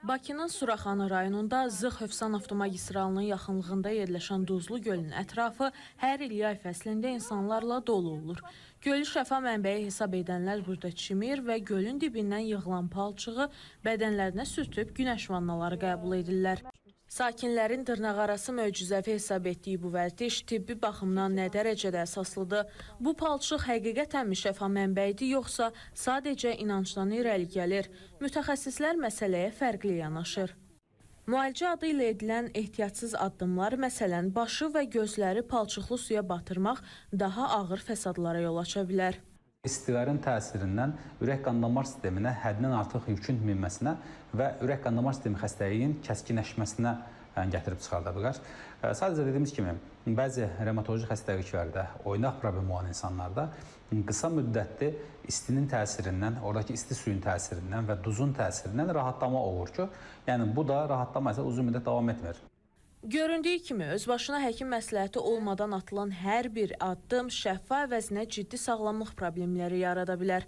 Bakının Suraxanı rayonunda Zığ-Hövsan avtomagistralının yaxınlığında yerləşən Duzlu gölün ətrafı hər il yay fəslində insanlarla dolu olur. Gölü şəfa mənbəyi hesab edənlər burada çimir və gölün dibindən yığılan palçığı bədənlərinə sürtüb günəş vannaları qəbul edirlər. Sakinlərin dırnaqarası möcüzəvi hesab etdiyi bu vərdiş tibbi baxımdan nə dərəcədə əsaslıdır? Bu palçıq həqiqətənmi şəfa mənbəyidir, yoxsa sadəcə inancdan irəli gəlir? Mütəxəssislər məsələyə fərqli yanaşır. Müalicə adı ilə edilən ehtiyatsız addımlar, məsələn, başı və gözləri palçıqlı suya batırmaq daha ağır fəsadlara yol aça bilər. İstilərin təsirindən ürək-qan damar sisteminə həddindən artıq yükün minməsinə və ürək-qan damar sistemi xəstəliyin kəskinləşməsinə gətirib çıxarda bilər. Sadəcə dediyimiz kimi, bəzi revmatoloji xəstəliklərdə, oynaq problemi olan insanlarda qısa müddətli istinin təsirindən, oradakı isti suyun təsirindən və duzun təsirindən rahatlama olur ki, yəni bu da rahatlama isə uzun müddət davam etmir. Göründüyü kimi, özbaşına həkim məsləhəti olmadan atılan hər bir addım şəfa əvəzinə ciddi sağlamlıq problemləri yarada bilər.